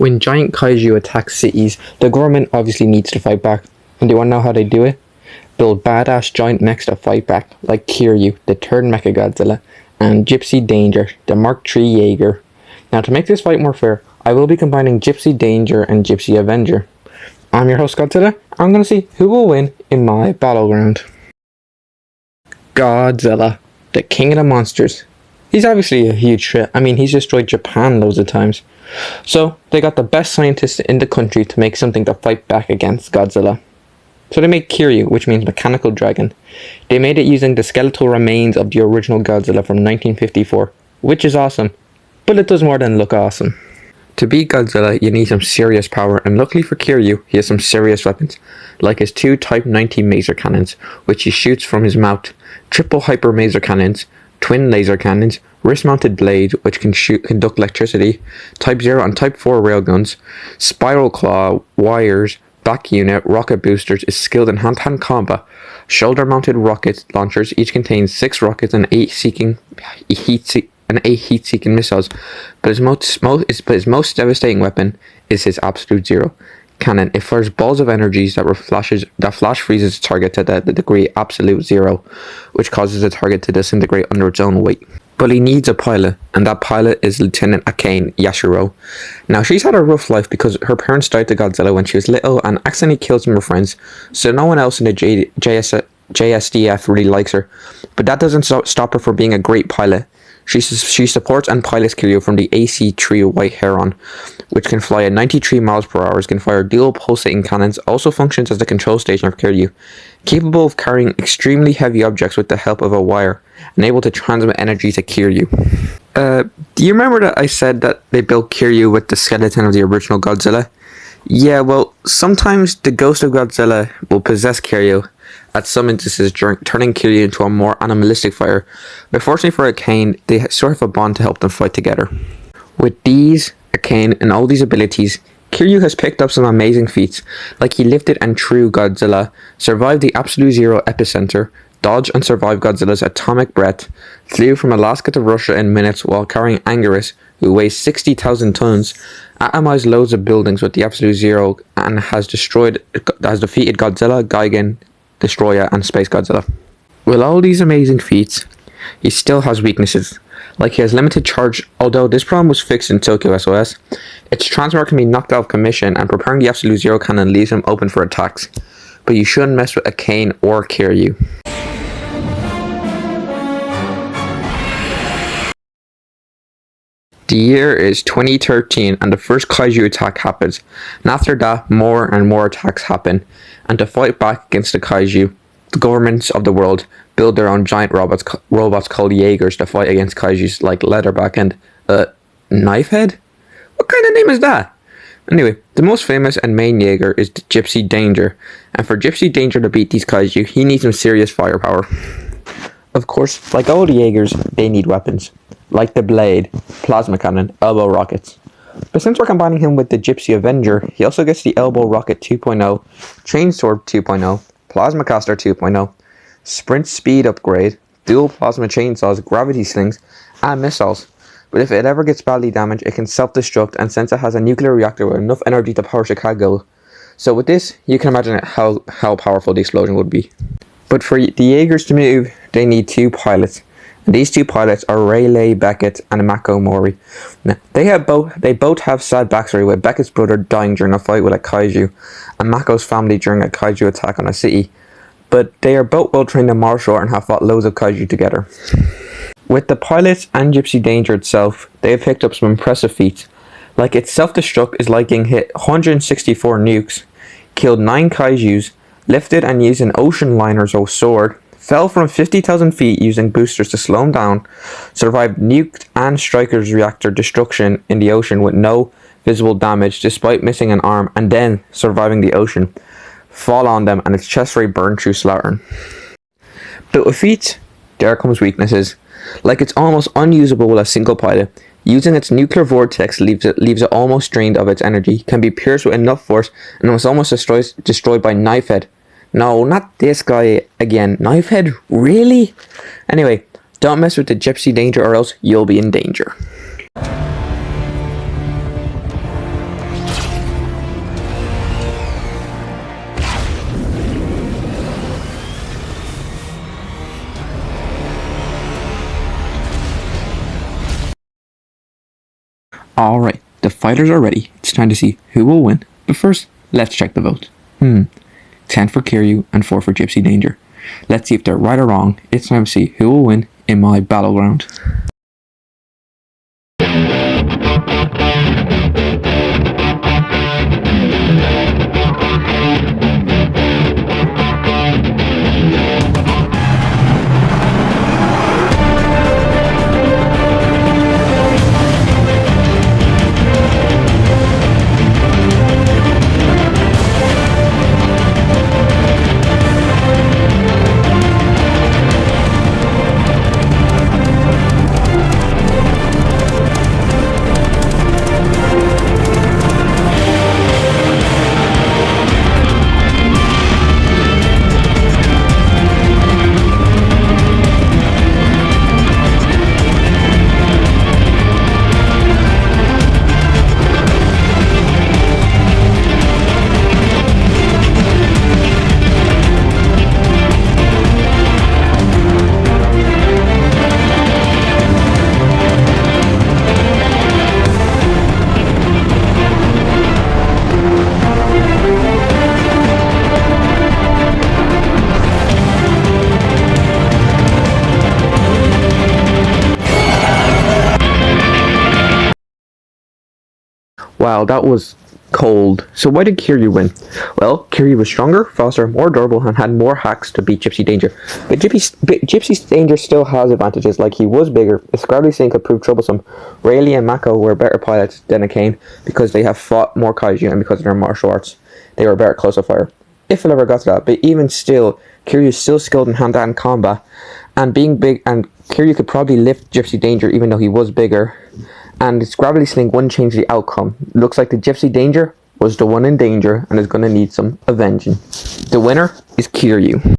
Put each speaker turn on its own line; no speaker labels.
When giant kaiju attack cities, the government obviously needs to fight back. And do you want to know how they do it? Build badass giant mechs to fight back, like Kiryu, the third Mechagodzilla, and Gypsy Danger, the Mark III Jaeger. Now to make this fight more fair, I will be combining Gypsy Danger and Gypsy Avenger. I'm your host Godzilla. I'm going to see who will win in my battleground. Godzilla, the king of the monsters. He's obviously a huge threat. I mean, he's destroyed Japan loads of times. So they got the best scientists in the country to make something to fight back against Godzilla. So they made Kiryu, which means mechanical dragon. They made it using the skeletal remains of the original Godzilla from 1954, which is awesome, but it does more than look awesome. To beat Godzilla, you need some serious power, and luckily for Kiryu, he has some serious weapons, like his two Type 90 maser cannons, which he shoots from his mouth, triple hyper maser cannons, twin laser cannons, wrist-mounted blade, which can conduct electricity, Type 0 and Type 4 railguns, spiral claw, wires, back unit, rocket boosters, is skilled in hand-to-hand combat. Shoulder-mounted rocket launchers each contain 6 rockets and 8 heat-seeking missiles, but his most devastating weapon is his Absolute Zero cannon. It fires balls of energies that flash freezes the target to the degree Absolute Zero, which causes the target to disintegrate under its own weight. But he needs a pilot, and that pilot is Lieutenant Akane Yashiro. Now, she's had a rough life because her parents died to Godzilla when she was little and accidentally killed some of her friends, so no one else in the JSDF really likes her. But that doesn't stop her from being a great pilot. She supports and pilots Kiryu from the AC-3 White Heron, which can fly at 93 miles per hour, can fire dual pulsating cannons, also functions as the control station of Kiryu, capable of carrying extremely heavy objects with the help of a wire, and able to transmit energy to Kiryu. Do you remember that I said that they built Kiryu with the skeleton of the original Godzilla? Yeah, well, sometimes the ghost of Godzilla will possess Kiryu at some instances, turning Kiryu into a more animalistic fighter. But fortunately for Akane, they sort of have a bond to help them fight together. With these, Akane, and all these abilities, Kiryu has picked up some amazing feats, like he lifted and threw Godzilla, survived the Absolute Zero epicenter, dodged and survived Godzilla's atomic breath, flew from Alaska to Russia in minutes while carrying Anguirus, who weighs 60,000 tons, atomized loads of buildings with the Absolute Zero, and has defeated Godzilla, Gigan, Destroyer, and Space Godzilla. With all these amazing feats, he still has weaknesses, like he has limited charge. Although this problem was fixed in Tokyo SOS, its transmitter can be knocked out of commission, and preparing the Absolute Zero cannon leaves him open for attacks. But you shouldn't mess with Akane or Kiryu. The year is 2013 and the first kaiju attack happens, and after that more and more attacks happen, and to fight back against the kaiju, the governments of the world build their own giant robots called Jaegers to fight against kaijus like Leatherback and Knifehead? What kind of name is that? Anyway, the most famous and main Jaeger is Gypsy Danger, and for Gypsy Danger to beat these kaiju, he needs some serious firepower. Of course, like all the Jaegers, they need weapons, like the blade, plasma cannon, elbow rockets. But since we're combining him with the Gypsy Avenger, he also gets the elbow rocket 2.0, chainsword 2.0, plasma caster 2.0, sprint speed upgrade, dual plasma chainsaws, gravity slings, and missiles. But if it ever gets badly damaged, it can self-destruct, and since it has a nuclear reactor with enough energy to power Chicago, so with this, you can imagine how powerful the explosion would be. But for the Jaegers to move, they need 2 pilots. And these 2 pilots are Rayleigh Beckett and Mako Mori. Now, they both have sad backstory, with Beckett's brother dying during a fight with a kaiju, and Mako's family during a kaiju attack on a city. But they are both well trained in martial art and have fought loads of kaiju together. With the pilots and Gypsy Danger itself, they have picked up some impressive feats. Like its self-destruct is like getting hit 164 nukes, killed 9 kaijus, lifted and used an ocean liner's sword, fell from 50,000 feet using boosters to slow him down, survived nuked and Stryker's reactor destruction in the ocean with no visible damage despite missing an arm, and then surviving the ocean, fall on them and its chest ray burned through slaughtering. But with feats, there comes weaknesses. Like it's almost unusable with a single pilot. Using its nuclear vortex leaves it almost drained of its energy, can be pierced with enough force, and was almost destroyed by Knifehead. No, not this guy again. Knifehead? Really? Anyway, don't mess with the Gypsy Danger or else you'll be in danger. Alright, the fighters are ready. It's time to see who will win. But first, let's check the vote. 10 for Kiryu and 4 for Gypsy Danger. Let's see if they're right or wrong. It's time to see who will win in my battleground. Wow, that was cold. So why did Kiryu win? Well, Kiryu was stronger, faster, more durable, and had more hacks to beat Gypsy Danger. But Gypsy Danger still has advantages, like he was bigger, his gravity sink could prove troublesome. Rayleigh and Mako were better pilots than Akane because they have fought more kaiju and because of their martial arts. They were better close to fire. If it ever got to that, but even still, Kiryu is still skilled in hand-to-hand combat, and being big, and Kiryu could probably lift Gypsy Danger even though he was bigger. And its gravity sling wouldn't change the outcome. Looks like the Gypsy Danger was the one in danger and is going to need some avenging. The winner is Kiryu.